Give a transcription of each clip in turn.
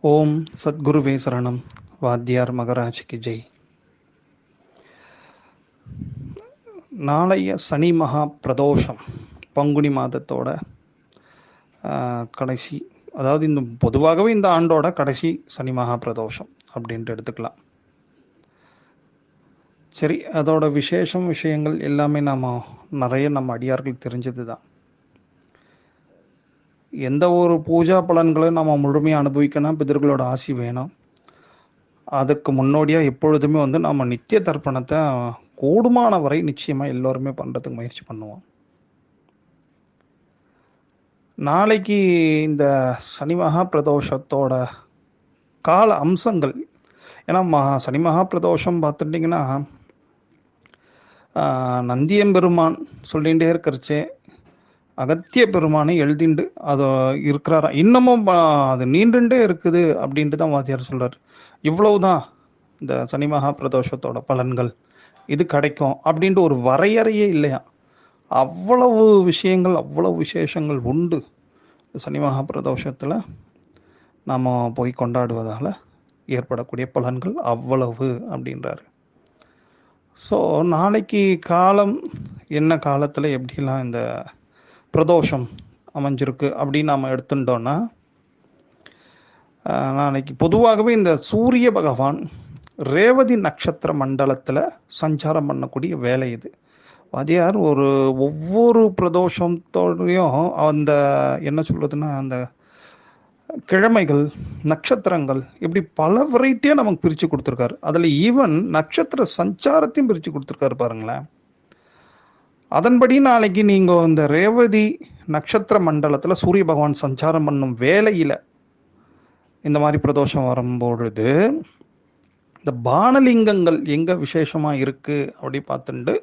ஓம் சத்குருவே சரணம். வாத்தியார் மகராஜ்க்கு ஜெய். நாளைய சனி மகா பிரதோஷம் பங்குனி மாதத்தோட கடைசி, அதாவது இந்த பொதுவாகவே இந்த ஆண்டோட கடைசி சனி மகா பிரதோஷம் அப்படின்ட்டு எடுத்துக்கலாம். சரி, அதோட விஷயங்கள் எல்லாமே நிறைய நம்ம அடியார்கள் தெரிஞ்சது தான். எந்த ஒரு பூஜா பலன்களையும் நம்ம முழுமையாக அனுபவிக்கணும், பிதர்களோட ஆசி வேணும். அதுக்கு முன்னோடியாக எப்பொழுதுமே நம்ம நித்திய தர்ப்பணத்தை கூடுமான வரை நிச்சயமாக எல்லோருமே பண்ணுறதுக்கு முயற்சி பண்ணுவோம். நாளைக்கு இந்த சனி மகா பிரதோஷத்தோட கால அம்சங்கள், ஏன்னா சனி மகா பிரதோஷம் பார்த்துட்டிங்கன்னா நந்தியம்பெருமான் சொல்லிகிட்டே இருக்கிறச்சே அகத்திய பெருமானை எழுதிண்டு அது இருக்கிறாரா, இன்னமும் அது நீண்டுண்டே இருக்குது அப்படின்ட்டு தான் வாத்தியார் சொல்றார். இவ்வளவுதான் இந்த சனி மகா பிரதோஷத்தோட பலன்கள், இது கிடைக்கும் அப்படின்ட்டு ஒரு வரையறையே இல்லையா. அவ்வளவு விஷயங்கள், அவ்வளவு விசேஷங்கள் உண்டு சனி மகா பிரதோஷத்தில் நாம் போய் கொண்டாடுவதால் ஏற்படக்கூடிய பலன்கள் அவ்வளவு அப்படின்றாரு. ஸோ நாளைக்கு காலம் என்ன காலத்தில் எப்படிலாம் இந்த பிரதோஷம் அமைஞ்சிருக்கு அப்படின்னு நாம் எடுத்துட்டோன்னா, நாளைக்கு பொதுவாகவே இந்த சூரிய பகவான் ரேவதி நட்சத்திர மண்டலத்தில் சஞ்சாரம் பண்ணக்கூடிய வேலை இது. வாத்தியார் ஒவ்வொரு பிரதோஷத்தோடையும் அந்த என்ன சொல்றதுன்னா, அந்த கிழமைகள், நட்சத்திரங்கள், இப்படி பல வெரைட்டியாக நமக்கு பிரித்து கொடுத்துருக்காரு. அதில் ஈவன் நட்சத்திர சஞ்சாரத்தையும் பிரித்து கொடுத்துருக்காரு பாருங்களேன். அதன்படி நாளைக்கு நீங்கள் இந்த ரேவதி நட்சத்திர மண்டலத்தில் சூரிய பகவான் சஞ்சாரம் பண்ணும் வேலையில் இந்த மாதிரி பிரதோஷம் வரும்பொழுது இந்த பானலிங்கங்கள் எங்கே விசேஷமாக இருக்குது அப்படி பார்த்துட்டு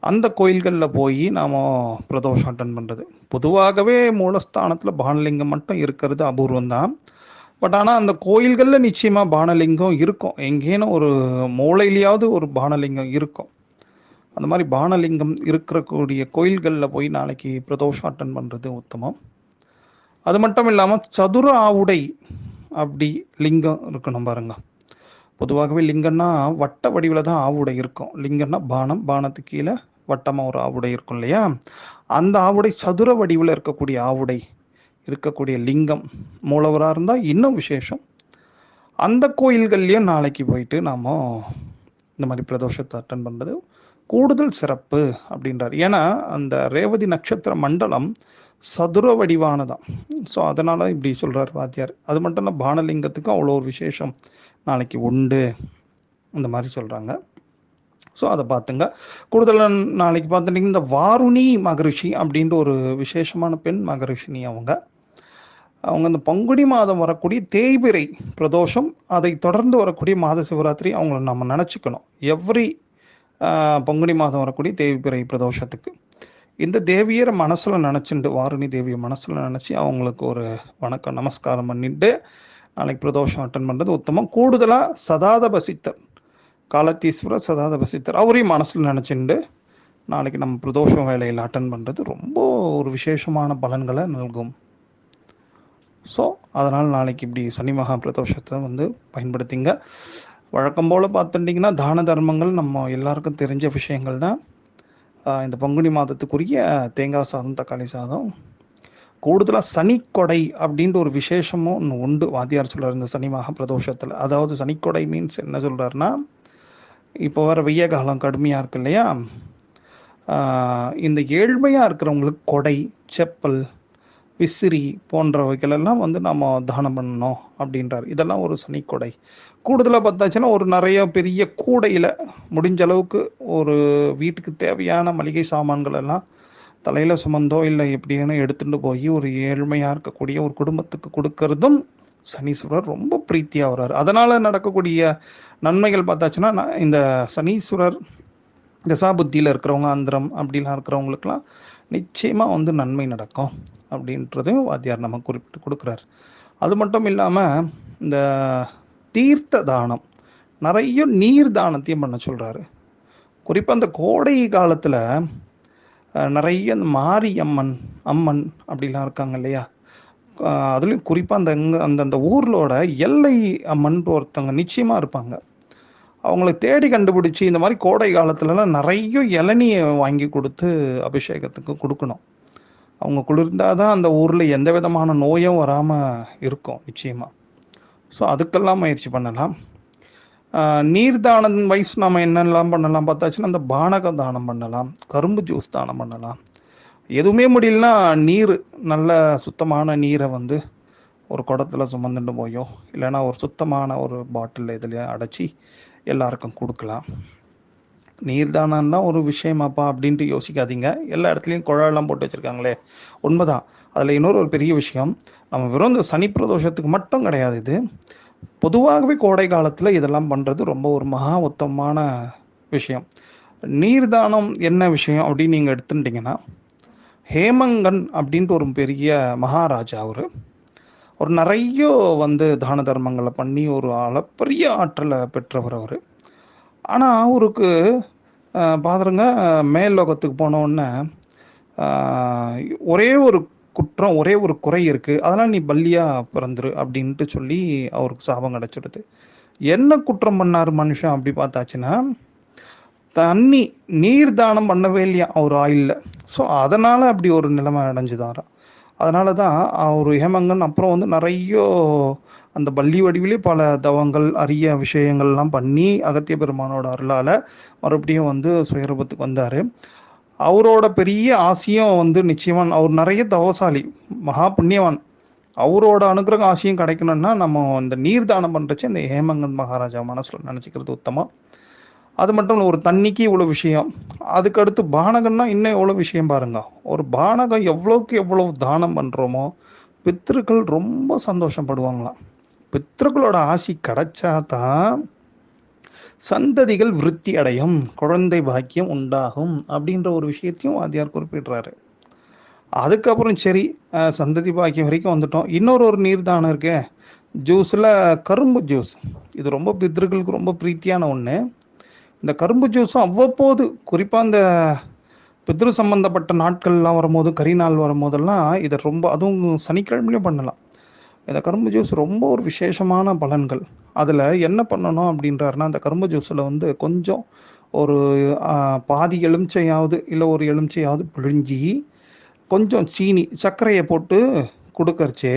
அந்த கோயில்களில் போய் நாம் பிரதோஷம் அட்டன் பண்ணுறது. பொதுவாகவே மூலஸ்தானத்தில் பானலிங்கம் மட்டும் இருக்கிறது அபூர்வம் தான். பட் ஆனால் அந்த கோயில்களில் நிச்சயமாக பானலிங்கம் இருக்கும், எங்கேனும் ஒரு மூளையிலையாவது ஒரு பானலிங்கம் இருக்கும். அந்த மாதிரி பானலிங்கம் இருக்கக்கூடிய கோயில்களில் போய் நாளைக்கு பிரதோஷம் அட்டன் பண்ணுறது உத்தமம். அது மட்டும் இல்லாமல் சதுர ஆவுடை அப்படி லிங்கம் இருக்கணும் பாருங்க. பொதுவாகவே லிங்கம்னா வட்ட வடிவில் தான் ஆவுடை இருக்கும். லிங்கம்னா பானம், பானத்துக்கு கீழே வட்டமாக ஒரு ஆவுடை இருக்கும் இல்லையா. அந்த ஆவுடை சதுர வடிவில் இருக்கக்கூடிய ஆவுடை இருக்கக்கூடிய லிங்கம் மூலவராக இருந்தால் இன்னும் விசேஷம். அந்த கோயில்கள்லையும் நாளைக்கு போயிட்டு நாம் இந்த மாதிரி பிரதோஷத்தை அட்டன் பண்ணுறது கூடுதல் சிறப்பு அப்படின்றார். ஏன்னா அந்த ரேவதி நட்சத்திர மண்டலம் சதுர வடிவானதான். ஸோ அதனால் இப்படி சொல்கிறார் வாத்தியார். அது மட்டும் இல்லை, பானலிங்கத்துக்கும் அவ்வளோ ஒரு விசேஷம் நாளைக்கு உண்டு இந்த மாதிரி சொல்கிறாங்க. ஸோ அதை பார்த்துங்க. கூடுதலாக நாளைக்கு பார்த்துட்டிங்கன்னா இந்த வாருணி மகரிஷி அப்படின்ட்டு ஒரு விசேஷமான பெண் மகரிஷினி. அவங்க இந்த பங்குனி மாதம் வரக்கூடிய தேய்பிறை பிரதோஷம், அதை தொடர்ந்து வரக்கூடிய மாத சிவராத்திரி அவங்கள நம்ம நினச்சிக்கணும். எவ்ரி பங்குனி மாதம் வரக்கூடிய தேய்பிறை பிரதோஷத்துக்கு இந்த தேவியரை மனசில் நினச்சிட்டு, வாருணி தேவியை மனசில் நினச்சி அவங்களுக்கு ஒரு வணக்கம் நமஸ்காரம் பண்ணிட்டு நாளைக்கு பிரதோஷம் அட்டன் பண்ணுறது உத்தமம். கூடுதலாக சதாதபசித்தர், காலத்தீஸ்வரர் சதாதபசித்தர், அவரையும் மனசில் நினச்சிட்டு நாளைக்கு நம்ம பிரதோஷம் வேலையில் அட்டன் பண்ணுறது ரொம்ப ஒரு விசேஷமான பலன்களை நல்கும். ஸோ அதனால் நாளைக்கு இப்படி சனி மகா பிரதோஷத்தை பயன்படுத்திங்க. வழக்கம் போல் பார்த்துட்டிங்கன்னா தான தர்மங்கள் நம்ம எல்லாருக்கும் தெரிஞ்ச விஷயங்கள் தான். இந்த பங்குனி மாதத்துக்குரிய தேங்காய் சாதம், தக்காளி சாதம், கூடுதலாக சனிக்கொடை அப்படின்ட்டு ஒரு விசேஷமும் ஒன்று உண்டு. வாத்தியார் சொல்கிறார் இந்த சனி மகா பிரதோஷத்தில். அதாவது சனிக்கொடை மீன்ஸ் என்ன சொல்கிறாருன்னா, இப்போ வர வெய்ய காலம் கடுமையாக இருக்கு இல்லையா, இந்த ஏழ்மையாக இருக்கிறவங்களுக்கு கொடை, செப்பல், விசிறி போன்றவைகளெல்லாம் நம்ம தானம் பண்ணணும் அப்படின்றார். இதெல்லாம் ஒரு சனிக்கொடை. கூடுதலாக பார்த்தாச்சுன்னா ஒரு நிறைய பெரிய கூடையில் முடிஞ்ச அளவுக்கு ஒரு வீட்டுக்கு தேவையான மளிகை சாமான்கள் எல்லாம் தலையில் சுமந்தோ இல்லை எப்படின்னு எடுத்துகிட்டு போய் ஒரு ஏழ்மையாக இருக்கக்கூடிய ஒரு குடும்பத்துக்கு கொடுக்கறதும் சனீஸ்வரர் ரொம்ப பிரீத்தியாக வர்றார். அதனால் நடக்கக்கூடிய நன்மைகள் பார்த்தாச்சுன்னா இந்த சனீஸ்வரர் தசாபுத்தியில் இருக்கிறவங்க, அந்தரம் அப்படிலாம் இருக்கிறவங்களுக்கெல்லாம் நிச்சயமாக நன்மை நடக்கும் அப்படின்றதையும் வாத்தியார் நம்ம குறிப்பிட்டு கொடுக்குறார். அது மட்டும் இல்லாமல் இந்த தீர்த்த தானம், நிறைய நீர் தானத்தையும் பண்ண சொல்கிறாரு. குறிப்பாக அந்த கோடை காலத்தில் நிறைய இந்த மாரி அம்மன் அப்படிலாம் இருக்காங்க இல்லையா, அதுலேயும் குறிப்பாக அந்தந்த ஊர்களோட எல்லை அம்மன்ட்டு ஒருத்தவங்க நிச்சயமாக இருப்பாங்க. அவங்கள தேடி கண்டுபிடிச்சி இந்த மாதிரி கோடை காலத்துலலாம் நிறைய இளநியை வாங்கி கொடுத்து அபிஷேகத்துக்கு கொடுக்கணும். அவங்க குளிர்ந்தாதான் அந்த ஊரில் எந்த விதமான நோயும் வராமல் இருக்கும் நிச்சயமாக. ஸோ அதுக்கெல்லாம் முயற்சி பண்ணலாம். நீர் தானம் வைஸ் நம்ம என்னெல்லாம் பண்ணலாம் பார்த்தாச்சுன்னா, அந்த பானக தானம் பண்ணலாம், கரும்பு ஜூஸ் தானம் பண்ணலாம். எதுவுமே முடியலன்னா நீர், நல்ல சுத்தமான நீரை வந்து ஒரு குடத்துல சுமந்துட்டு போயோ இல்லைன்னா ஒரு சுத்தமான ஒரு பாட்டில் இதுலையோ அடைச்சி எல்லாருக்கும் கொடுக்கலாம். நீர்தானம்னா ஒரு விஷயமாப்பா அப்படின்ட்டு யோசிக்காதீங்க. எல்லா இடத்துலையும் குழாயெல்லாம் போட்டு வச்சுருக்காங்களே, உண்மைதான். அதில் இன்னொரு ஒரு பெரிய விஷயம், நம்ம வெறும் இந்த சனி பிரதோஷத்துக்கு மட்டும் கிடையாது இது. பொதுவாகவே கோடை காலத்தில் இதெல்லாம் பண்ணுறது ரொம்ப ஒரு மகா உத்தமமான விஷயம். நீர்தானம் என்ன விஷயம் அப்படின்னு நீங்கள் எடுத்துட்டிங்கன்னா, ஹேமங்கன் அப்படின்ட்டு ஒரு பெரிய மகாராஜா ஒரு நிறைய வந்து தான தர்மங்களை பண்ணி ஒரு அளப்பரிய ஆற்றலை பெற்றவர் அவர். ஆனால் அவருக்கு பாருங்க, மேல் லோகத்துக்கு போனோடனே ஒரே ஒரு குற்றம், ஒரே ஒரு குறை இருக்குது, அதனால் நீ பல்லியா பிறந்துரு அப்படின்ட்டு சொல்லி அவருக்கு சாபம் கிடச்சிடுது. என்ன குற்றம் பண்ணார் மனுஷன் அப்படி பார்த்தாச்சுன்னா, நீர் தானம் பண்ணவே இல்லையா அவர் ஆயில்ல. ஸோ அதனால் அப்படி ஒரு நிலைமை அடைஞ்சுதாராம். அதனால தான் அவர் ஹேமங்கன் அப்புறம் வந்து நிறைய அந்த பள்ளி வடிவிலே பல தவங்கள், அரிய விஷயங்கள்லாம் பண்ணி அகத்திய பெருமானோட அருளால் மறுபடியும் வந்து சுயரூபத்துக்கு வந்தார். அவரோட பெரிய ஆசையும் வந்து நிச்சயமாக, அவர் நிறைய தவசாலி, மகா புண்ணியவான். அவரோட அனுகிரக ஆசையும் கிடைக்கணும்னா நம்ம இந்த நீர் தானம் பண்ணுறச்சு இந்த ஹேமங்கன் மகாராஜா மனசில் நினச்சிக்கிறது உத்தமம். அது மட்டும் இல்லை, ஒரு தண்ணிக்கு இவ்வளோ விஷயம். அதுக்கடுத்து பானகம்னா இன்னும் எவ்வளோ விஷயம் பாருங்க. ஒரு பானகம் எவ்வளோக்கு எவ்வளோ தானம் பண்ணுறோமோ பித்திருக்கள் ரொம்ப சந்தோஷப்படுவாங்களாம். பித்திருக்களோட ஆசி கிடைச்சா தான் சந்ததிகள் விருத்தி அடையும், குழந்தை பாக்கியம் உண்டாகும் அப்படின்ற ஒரு விஷயத்தையும் வாத்தியார் குறிப்பிடுறாரு. அதுக்கப்புறம் சரி, சந்ததி பாக்கியம் வரைக்கும் வந்துட்டோம். இன்னொரு நீர்தானம் இருக்கே, ஜூஸில் கரும்பு ஜூஸ். இது ரொம்ப பித்திருக்களுக்கு ரொம்ப பிரீத்தியான ஒன்று. இந்த கரும்பு ஜூஸும் அவ்வப்போது, குறிப்பாக இந்த பித்ரு சம்பந்தப்பட்ட நாட்கள்லாம் வரும்போது, கரிநாள் வரும்போதெல்லாம் இதை ரொம்ப, அதுவும் சனிக்கிழமையிலும் பண்ணலாம். இந்த கரும்பு ஜூஸ் ரொம்ப ஒரு விசேஷமான பலன்கள். அதில் என்ன பண்ணணும் அப்படின்றாருன்னா, அந்த கரும்பு ஜூஸில் வந்து கொஞ்சம் ஒரு பாதி எலுமிச்சையாவது இல்லை ஒரு எலுமிச்சையாவது பிழிஞ்சி கொஞ்சம் சீனி சர்க்கரையை போட்டு கொடுக்கறச்சே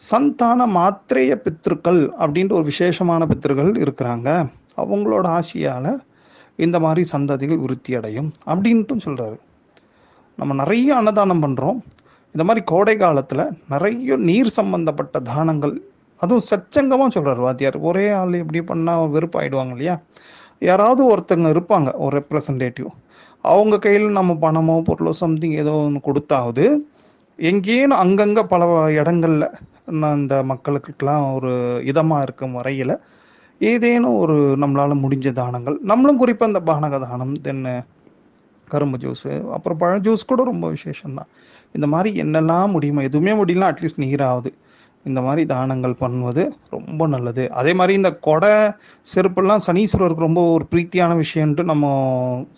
சந்தான மாத்திரைய பித்திருக்கள் அப்படின்ட்டு ஒரு விசேஷமான பித்திருக்கள் இருக்கிறாங்க, அவங்களோட ஆசையால் இந்த மாதிரி சந்ததிகள் விருத்தி அடையும் அப்படின்ட்டும் சொல்கிறாரு. நம்ம நிறைய அன்னதானம் பண்ணுறோம். இந்த மாதிரி கோடை காலத்தில் நிறைய நீர் சம்பந்தப்பட்ட தானங்கள், அதுவும் சச்சங்கமாக சொல்கிறார் வாத்தியார். ஒரே ஆள் இப்படி பண்ணால் வெறுப்பாயிடுவாங்க இல்லையா. யாராவது ஒருத்தங்க இருப்பாங்க, ஒரு ரெப்ரசன்டேட்டிவ், அவங்க கையில் நம்ம பணமோ பொருளோ சம்திங் ஏதோ ஒன்று கொடுத்தாவது எங்கேயும் அங்கங்கே பல இடங்களில் இந்த மக்களுக்கெல்லாம் ஒரு இதமாக இருக்கும் வரையில் ஏதேனும் ஒரு நம்மளால் முடிஞ்ச தானங்கள், நம்மளும் குறிப்பாக இந்த பானக தானம், தென் கரும்பு ஜூஸு, அப்புறம் பழ ஜூஸ் கூட ரொம்ப விசேஷம்தான். இந்த மாதிரி என்னெல்லாம் முடியுமோ, எதுவுமே முடியலாம் அட்லீஸ்ட் நீராகுது, இந்த மாதிரி தானங்கள் பண்ணுவது ரொம்ப நல்லது. அதே மாதிரி இந்த கொடை செருப்பெல்லாம் சனீஸ்வரருக்கு ரொம்ப ஒரு பிரீத்தியான விஷயம்ட்டு நம்ம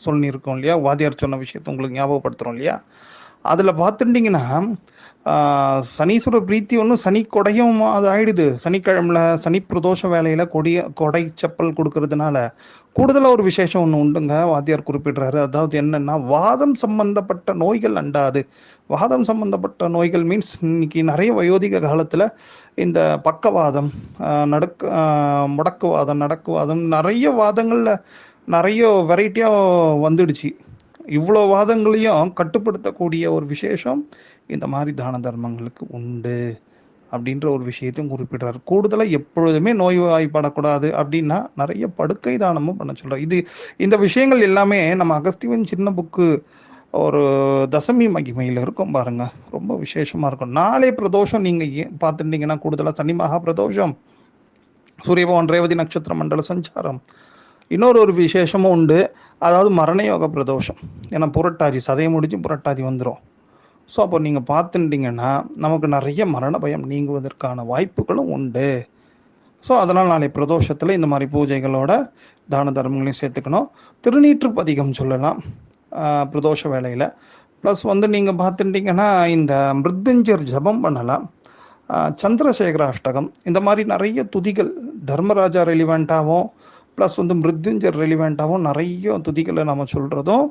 சொல்லியிருக்கோம் இல்லையா. வாத்தியார் சொன்ன விஷயத்த உங்களுக்கு ஞாபகப்படுத்துகிறோம் இல்லையா. அதில் பார்த்துட்டிங்கன்னா சனீஸ்வரர் பிரீத்தி ஒன்றும் சனி கொடையும் அது ஆயிடுது. சனிக்கிழமையில் சனி பிரதோஷ வேலையில் கொடை செப்பல் கொடுக்கறதுனால கூடுதலாக ஒரு விசேஷம் ஒன்று உண்டுங்க, வாத்தியார் குறிப்பிடுறாரு. அதாவது என்னன்னா, வாதம் சம்பந்தப்பட்ட நோய்கள் அண்டாது. வாதம் சம்பந்தப்பட்ட நோய்கள் மீன்ஸ் இன்னைக்கு நிறைய வயோதிக காலத்தில் இந்த பக்கவாதம், முடக்குவாதம், நடக்குவாதம், நிறைய வாதங்களில் நிறைய வெரைட்டியாக வந்துடுச்சு. இவ்வளோ வாதங்களையும் கட்டுப்படுத்தக்கூடிய ஒரு விசேஷம் இந்த மாதிரி தான தர்மங்களுக்கு உண்டு அப்படின்ற ஒரு விஷயத்தையும் குறிப்பிடுறாரு. கூடுதலாக எப்பொழுதுமே நோய்வாய்ப்படக்கூடாது அப்படின்னா நிறைய படுக்கை தானமும் பண்ண சொல்கிறார். இந்த விஷயங்கள் எல்லாமே நம்ம அகஸ்தியன் சின்ன புக்கு ஒரு தசமி மகிமையில் இருக்கும் பாருங்க, ரொம்ப விசேஷமாக இருக்கும். நாளே பிரதோஷம் நீங்கள் பார்த்துட்டீங்கன்னா, கூடுதலாக சனி மகா பிரதோஷம், சூரிய பகவான் ரேவதி நட்சத்திர மண்டல சஞ்சாரம், இன்னொரு விசேஷமும் உண்டு. அதாவது மரணயோக பிரதோஷம். ஏன்னா புரட்டாதி சதயம் முடிஞ்சு புரட்டாதி வந்துடும். ஸோ அப்போ நீங்கள் பார்த்துட்டிங்கன்னா நமக்கு நிறைய மரண பயம் நீங்குவதற்கான வாய்ப்புகளும் உண்டு. ஸோ அதனால் நாளை பிரதோஷத்தில் இந்த மாதிரி பூஜைகளோட தான தர்மங்களையும் சேர்த்துக்கணும். திருநீற்று பதிகம் சொல்லலாம் பிரதோஷ வேளையில். ப்ளஸ் வந்து நீங்கள் பார்த்துட்டிங்கன்னா இந்த மிருத்யுஞ்சர் ஜபம் பண்ணலாம். சந்திரசேகர அஷ்டகம், இந்த மாதிரி நிறைய துதிகள் தர்மராஜா ரெலிவெண்ட்டாகவும் ப்ளஸ் வந்து மிருத்யுஞ்சர் ரெலிவெண்ட்டாகவும் நிறைய துதிகளை நம்ம சொல்கிறதும்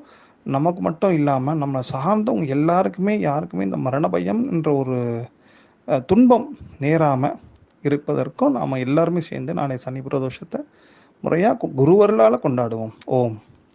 நமக்கு மட்டும் இல்லாமல் நம்ம சார்ந்தவங்க எல்லாருக்குமே யாருக்குமே இந்த மரண பயம் என்ற ஒரு துன்பம் நேராமல் இருப்பதற்கும் நாம் எல்லாருமே சேர்ந்து நாளை சனி பிரதோஷத்தை முறையாக குருவருளால் கொண்டாடுவோம். ஓம்.